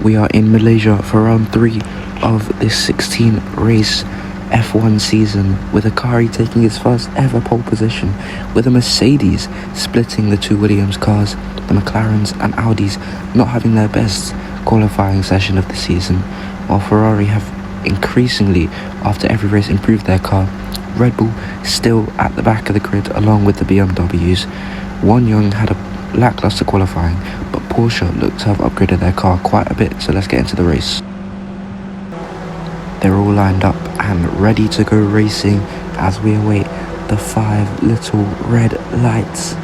We are in Malaysia for round 3 of this 16 race F1 season, with Akari taking his first ever pole position, with a Mercedes splitting the two Williams cars, the McLarens and Audis not having their best qualifying session of the season, while Ferrari have increasingly, after every race, improved their car. Red Bull still at the back of the grid along with the BMWs. Young had a lackluster qualifying, but Porsche looked to have upgraded their car quite a bit, so let's get into the race. They're all lined up and ready to go racing as we await the 5 little red lights.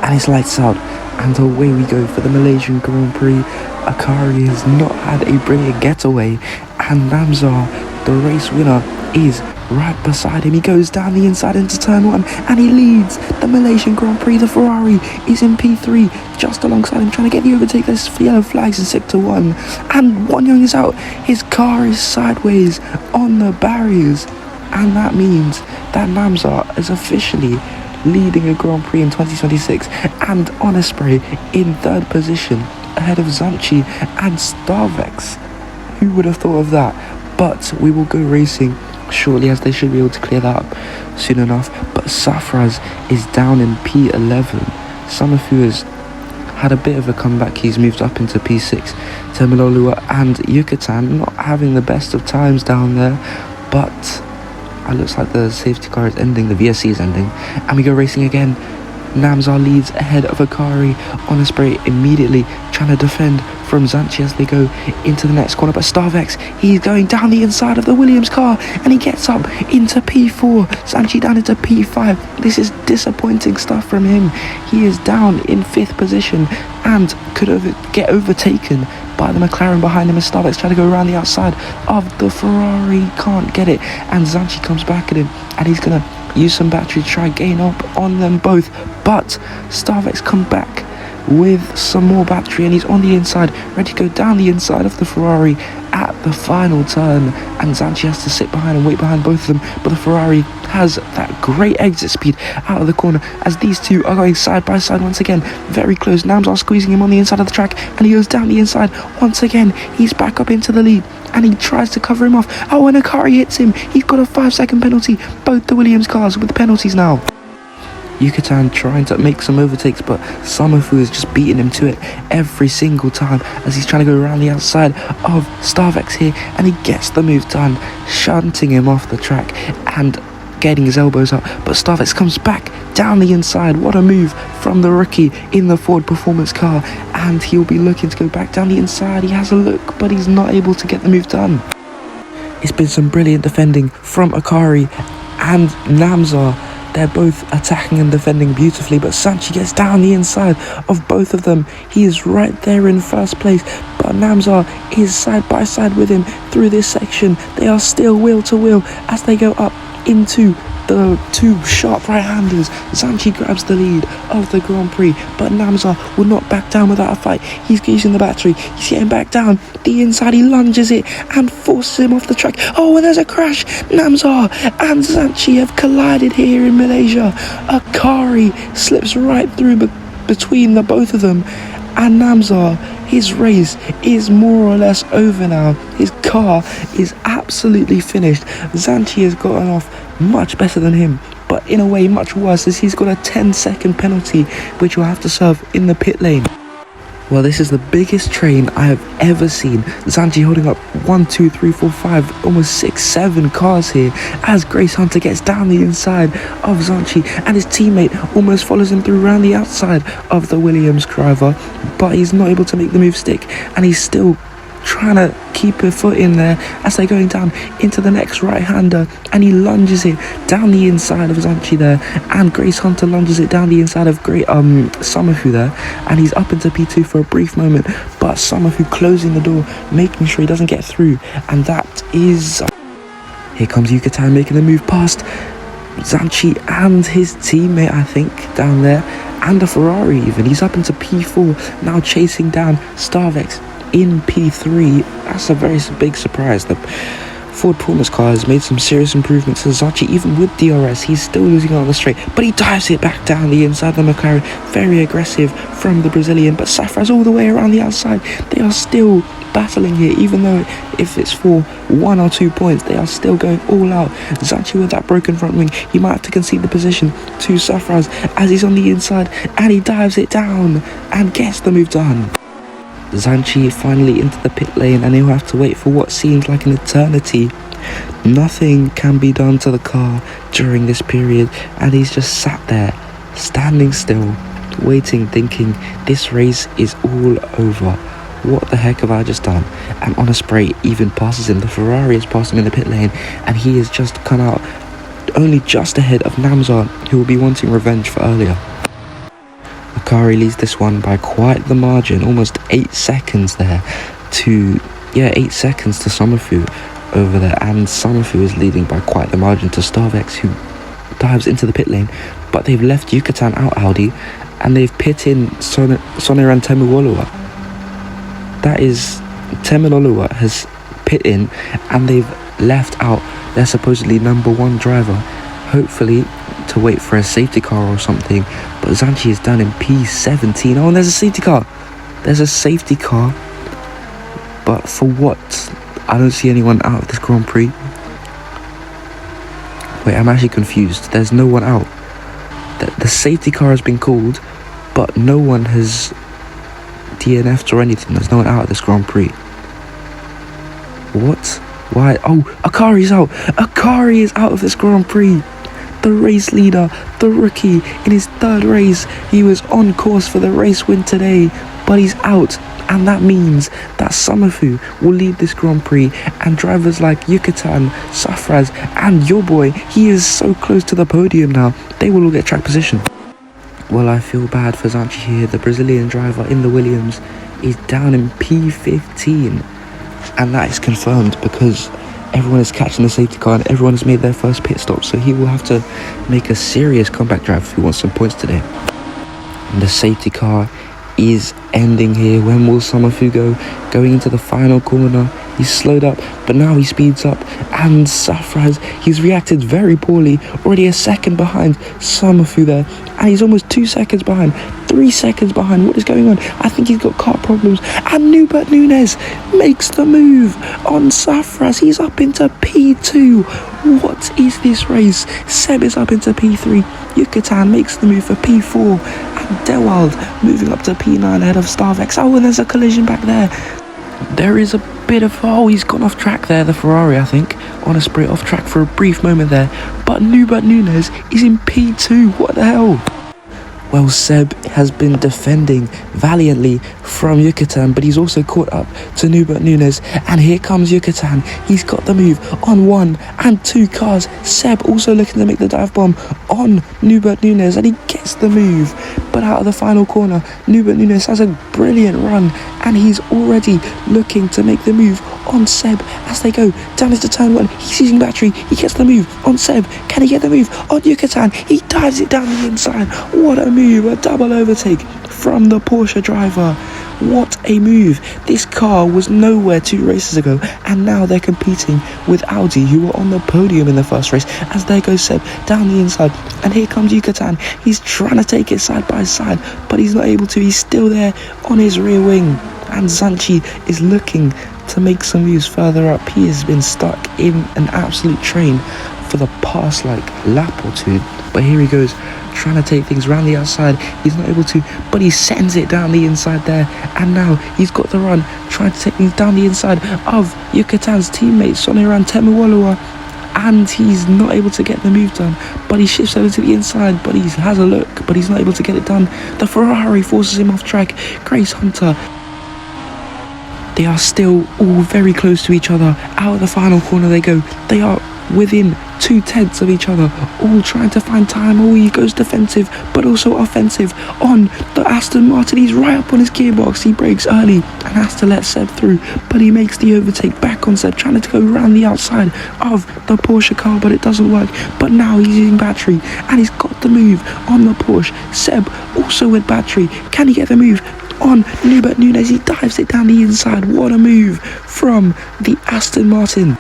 And it's lights out, and away we go for the Malaysian Grand Prix. Akari has not had a brilliant getaway, and Namzar, the race winner, is right beside him. He goes down the inside into turn 1 and he leads the Malaysian Grand Prix. The Ferrari is in P3 just alongside him, trying to get the overtake. There's yellow flags in sector 1 and Young is out. His car is sideways on the barriers, and that means that Namzar is officially leading a Grand Prix in 2026 and on Prix in 3rd position ahead of Zanchi and Starvex. Who would have thought of that? But we will go racing shortly, as they should be able to clear that up soon enough. But Safraz is down in P11. Samafu has had a bit of a comeback. He's moved up into P6. Temilolua and Yucatan not having the best of times down there, but it looks like the safety car is ending, the VSC is ending, and we go racing again. Namzar leads ahead of Akari on a spray, immediately trying to defend from Zanchi as they go into the next corner. But Starvex, he's going down the inside of the Williams car and he gets up into P4. Zanchi down into P5. This is disappointing stuff from him. He is down in 5th position and could get overtaken by the McLaren behind him as Starvex trying to go around the outside of the Ferrari. Can't get it, and Zanchi comes back at him and he's going to use some battery to try gain up on them both, but Starvex come back with some more battery and he's on the inside, ready to go down the inside of the Ferrari at the final turn, and Zanchi has to sit behind and wait behind both of them. But the Ferrari has that great exit speed out of the corner as these two are going side by side once again, very close. Namzar squeezing him on the inside of the track and he goes down the inside once again. He's back up into the lead and he tries to cover him off. Oh, and Akari hits him. He's got a 5-second penalty. Both the Williams cars with penalties now. Yucatan trying to make some overtakes, but Samafu is just beating him to it every single time as he's trying to go around the outside of Starvex here, and he gets the move done, shunting him off the track and getting his elbows up. But Starvex comes back down the inside. What a move from the rookie in the Ford Performance car, and he'll be looking to go back down the inside. He has a look, but he's not able to get the move done. It's been some brilliant defending from Akari and Namzar. They're both attacking and defending beautifully, but Zanchi gets down the inside of both of them. He is right there in first place, but Namzar is side by side with him through this section. They are still wheel to wheel as they go up into the two sharp right-handers. Zanchi grabs the lead of the Grand Prix, but Namzar will not back down without a fight. He's using the battery. He's getting back down the inside. He lunges it and forces him off the track. Oh, and there's a crash. Namzar and Zanchi have collided here in Malaysia. Akari slips right through between the both of them, and Namzar, his race is more or less over now. His car is absolutely finished. Zanchi has gotten off much better than him, but in a way much worse, as he's got a 10-second penalty which he'll have to serve in the pit lane. Well, this is the biggest train I have ever seen. Zanchi holding up 1, 2, 3, 4, 5, almost 6, 7 cars here as Grace Hunter gets down the inside of Zanchi, and his teammate almost follows him through around the outside of the Williams driver, but he's not able to make the move stick, and he's still trying to keep a foot in there as they're going down into the next right-hander, and he lunges it down the inside of Zanchi there, and Grace Hunter lunges it down the inside of Samafu there, and he's up into P2 for a brief moment, but Samafu closing the door, making sure he doesn't get through, and that is... Here comes Yucatan making the move past Zanchi and his teammate, I think, down there, and a Ferrari even. He's up into P4, now chasing down Starvex in P3. That's a very big surprise. The Ford Promise car has made some serious improvements to Zocchi. Even with DRS, he's still losing on the straight, but he dives it back down the inside. The McLaren, very aggressive from the Brazilian, but Safra's all the way around the outside. They are still battling here, even though if it's for 1 or 2 points, they are still going all out. Zocchi with that broken front wing, he might have to concede the position to Safraz as he's on the inside, and he dives it down and gets the move done. Zocchi finally into the pit lane, and he'll have to wait for what seems like an eternity. Nothing can be done to the car during this period, and he's just sat there, standing still, waiting, thinking this race is all over. What the heck have I just done? And on a spray even passes him. The Ferrari has passed him in the pit lane, and he has just come out only just ahead of Namzar, who will be wanting revenge for earlier. Akari leads this one by quite the margin, almost 8 seconds there to 8 seconds to Somerfu over there, and Somerfu is leading by quite the margin to Starvex, who dives into the pit lane, but they've left Yucatan out, Audi, and they've pit in Soneran Temuolua. That is, Temuolua has pit in, and they've left out their supposedly number 1 driver, hopefully to wait for a safety car or something. But Zocchi is down in P17. Oh, and there's a safety car. There's a safety car. But for what? I don't see anyone out of this Grand Prix. Wait, I'm actually confused. There's no one out. The safety car has been called, but no one has DNF'd or anything. There's no one out of this Grand Prix. What? Why? Oh, Akari's out. Akari is out of this Grand Prix. The race leader, the rookie, in his 3rd race. He was on course for the race win today, but he's out. And that means that Somerfu will lead this Grand Prix, and drivers like Yucatan, Safraz, and your boy, he is so close to the podium now, they will all get track position. Well, I feel bad for Zocchi here. The Brazilian driver in the Williams is down in P15, and that is confirmed because everyone is catching the safety car and everyone has made their first pit stop, so he will have to make a serious comeback drive if he wants some points today. And the safety car is ending here. When will Somerfu go? Going into the final corner. He's slowed up, but now he speeds up. And Safraz, he's reacted very poorly. Already a second behind Somerfu there. And he's almost 2 seconds behind. 3 seconds behind. What is going on? I think he's got car problems. And Nubert Nunes makes the move on Safraz. He's up into P2. What is this race? Seb is up into P3. Yucatan makes the move for P4. And Dewald moving up to P9 ahead of Starvex. Oh, and there's a collision back there. There is a bit of... Oh, he's gone off track there, the Ferrari, I think. On a spray off track for a brief moment there. But Nubert Nunes is in P2. What the hell? Well, Seb has been defending valiantly from Yucatan, but he's also caught up to Nubert Nunes. And here comes Yucatan. He's got the move on 1 and 2 cars. Seb also looking to make the dive bomb on Nubert Nunes, and he gets the move. But out of the final corner, Nubert Nunes has a brilliant run, and he's already looking to make the move on Seb as they go down into turn 1. He's using battery. He gets the move on Seb. Can he get the move on Yucatan? He dives it down the inside. What a move. A double overtake from the Porsche driver. What a move. This car was nowhere 2 races ago, and now they're competing with Audi, who were on the podium in the first race. As there goes Seb down the inside, and here comes Yucatan. He's trying to take it side by side, but he's not able to. He's still there on his rear wing, and Zocchi is looking to make some moves further up. He has been stuck in an absolute train for the past lap or 2, but here he goes, trying to take things around the outside. He's not able to, but he sends it down the inside there, and now he's got the run, trying to take things down the inside of Yucatan's teammate Soneran Temuolua, and he's not able to get the move done, but he shifts over to the inside, but he has a look, but he's not able to get it done. The Ferrari forces him off track. Grace Hunter, they are still all very close to each other. Out of the final corner they go. They are within 2/10 of each other, all trying to find time. Oh, he goes defensive but also offensive on the Aston Martin. He's right up on his gearbox. He brakes early and has to let Seb through, but he makes the overtake back on Seb, trying to go around the outside of the Porsche car, but it doesn't work. But now he's using battery, and he's got the move on the Porsche. Seb also with battery. Can he get the move on Nubert Nunes? He dives it down the inside. What a move from the Aston Martin.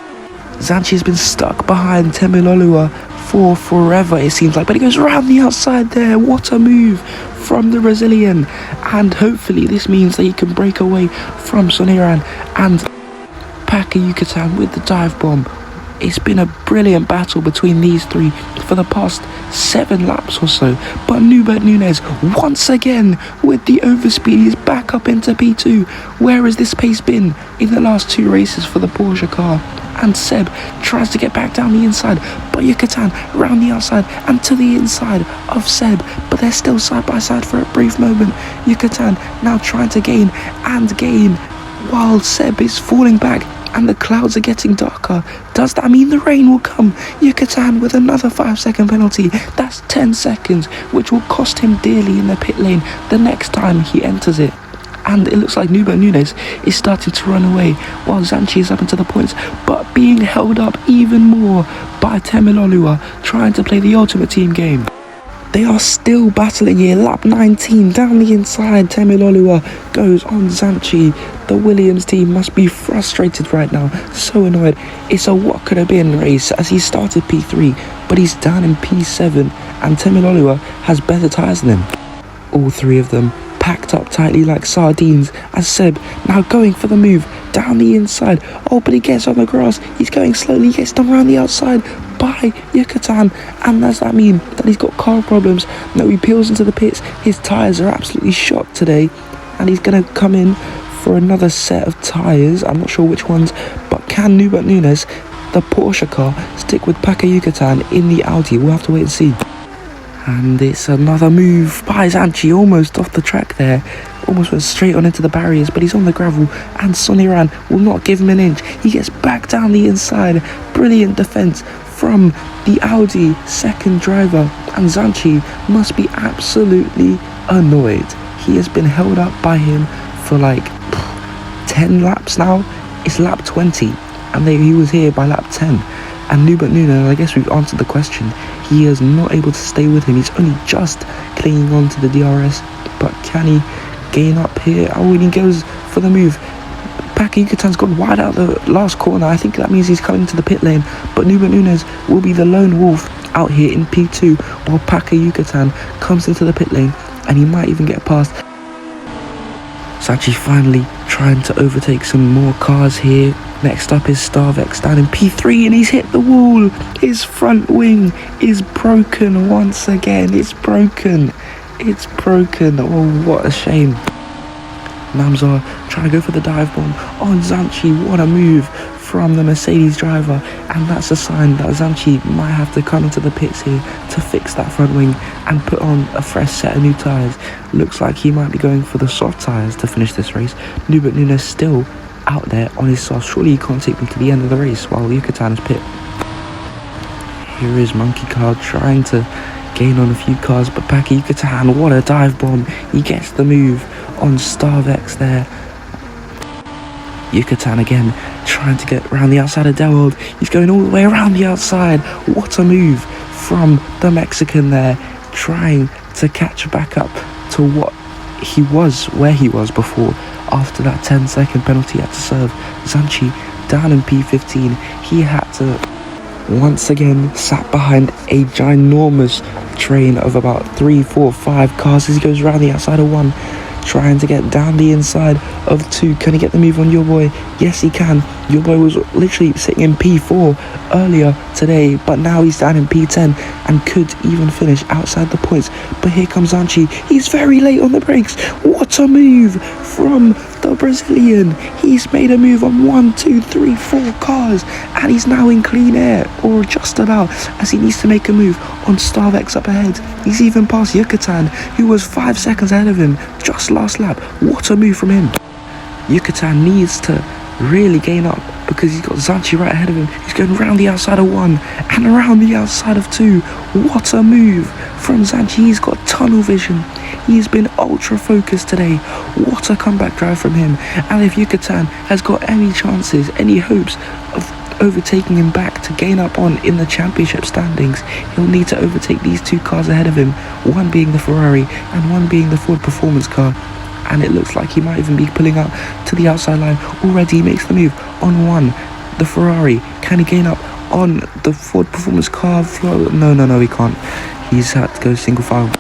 Zanchi has been stuck behind Temilolua for forever, it seems like, but he goes around the outside there. What a move from the Brazilian, and hopefully this means that he can break away from Soniran and Paca Yucatan with the dive bomb. It's been a brilliant battle between these three for the past 7 laps or so, but Nubert Nunes once again with the overspeed. He's back up into P2. Where has this pace been in the last 2 races for the Porsche car? And Seb tries to get back down the inside, but Yucatan around the outside and to the inside of Seb, but they're still side by side for a brief moment. Yucatan now trying to gain while Seb is falling back and the clouds are getting darker. Does that mean the rain will come? Yucatan with another 5-second penalty. That's 10 seconds, which will cost him dearly in the pit lane the next time he enters it. And it looks like Nubert Nunes is starting to run away while Zanchi is up into the points, but being held up even more by Temilolua trying to play the ultimate team game. They are still battling here. Lap 19 down the inside. Temilolua goes on Zanchi. The Williams team must be frustrated right now. So annoyed. It's a what could have been race as he started P3, but he's down in P7 and Temilolua has better tyres than him. All 3 of them packed up tightly like sardines as Seb now going for the move down the inside. Oh, but he gets on the grass. He's going slowly. He gets done around the outside by Yucatan, and does that mean that he's got car problems? No, he peels into the pits. His tyres are absolutely shot today, and he's going to come in for another set of tyres. I'm not sure which ones, but can Nubert Nunes, the Porsche car, stick with Paca Yucatan in the Audi? We'll have to wait and see. And it's another move by Zanchi, almost off the track there. Almost went straight on into the barriers, but he's on the gravel, and Soniran will not give him an inch. He gets back down the inside. Brilliant defence from the Audi second driver, and Zanchi must be absolutely annoyed. He has been held up by him for like 10 laps now. It's lap 20, and he was here by lap 10. And Nubert Nunes, I guess we've answered the question. He is not able to stay with him. He's only just clinging on to the DRS, but can he gain up here? Oh, and he goes for the move. Paca Yucatan's gone wide out the last corner. I think that means he's coming to the pit lane, but Nubert Nunes will be the lone wolf out here in P2 while Paca Yucatan comes into the pit lane, and he might even get past. Zanchi finally trying to overtake some more cars here. Next up is Starvex down in P3, and he's hit the wall. His front wing is broken once again. It's broken. Oh, what a shame. Namzar trying to go for the dive bomb on Zanchi. What a move from the Mercedes driver, and that's a sign that Zanchi might have to come into the pits here to fix that front wing and put on a fresh set of new tyres. Looks like he might be going for the soft tyres to finish this race. Nubert Nunes still out there on his soft. Surely he can't take them to the end of the race while Yucatan is pit. Here is Monkey Car trying to gain on a few cars, but Paca Yucatan, what a dive bomb. He gets the move on Starvex there. Yucatan again trying to get around the outside of Delworld. He's going all the way around the outside. What a move from the Mexican there, trying to catch back up to where he was before after that 10-second penalty he had to serve. Zanchi down in P15. He had to once again sat behind a ginormous train of about 3, 4, 5 cars as he goes around the outside of 1, trying to get down the inside of 2. Can he get the move on Your Boy? Yes, he can. Your Boy was literally sitting in P4 earlier today, but now he's down in P10 and could even finish outside the points. But here comes Zanchi. He's very late on the brakes. What a move from the Brazilian. He's made a move on 1, 2, 3, 4 cars, and he's now in clean air, or just about, as he needs to make a move on Starvex up ahead. He's even past Yucatan, who was 5 seconds ahead of him just last lap. What a move from him. Yucatan needs to really gain up because he's got Zanchi right ahead of him. He's going around the outside of 1 and around the outside of 2. What a move from Zanchi. He's got tunnel vision. He's been ultra focused today. What a comeback drive from him. And if Yucatan has got any chances, any hopes of overtaking him back to gain up on in the championship standings, he'll need to overtake these 2 cars ahead of him, one being the Ferrari and one being the Ford Performance car. And it looks like he might even be pulling out to the outside line. Already he makes the move on 1, the Ferrari. Can he gain up on the Ford Performance car flow? No, he can't. He's had to go single file.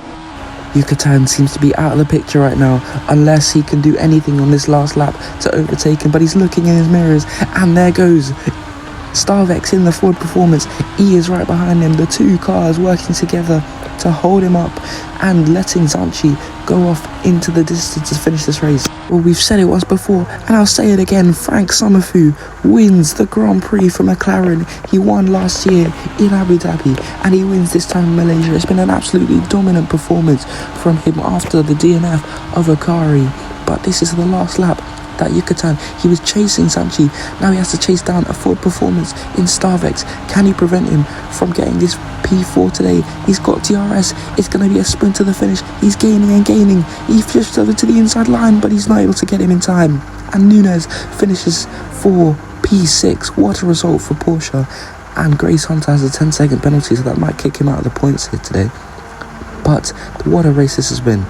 Yucatan seems to be out of the picture right now, unless he can do anything on this last lap to overtake him, but he's looking in his mirrors, and there goes Starvex in the Ford Performance. E is right behind him, the two cars working together to hold him up and letting Zanchi go off into the distance to finish this race. Well, we've said it once before, and I'll say it again, Frank Summerfu wins the Grand Prix for McLaren. He won last year in Abu Dhabi, and he wins this time in Malaysia. It's been an absolutely dominant performance from him after the DNF of Akari, but this is the last lap that Yucatan, he was chasing Sanchi, now he has to chase down a Ford Performance in Starvex. Can he prevent him from getting this P4 today? He's got DRS, it's going to be a sprint to the finish, he's gaining and gaining, he flips over to the inside line, but he's not able to get him in time, and Nunez finishes for P6. What a result for Porsche, and Grace Hunter has a 10-second penalty, so that might kick him out of the points here today. But what a race this has been.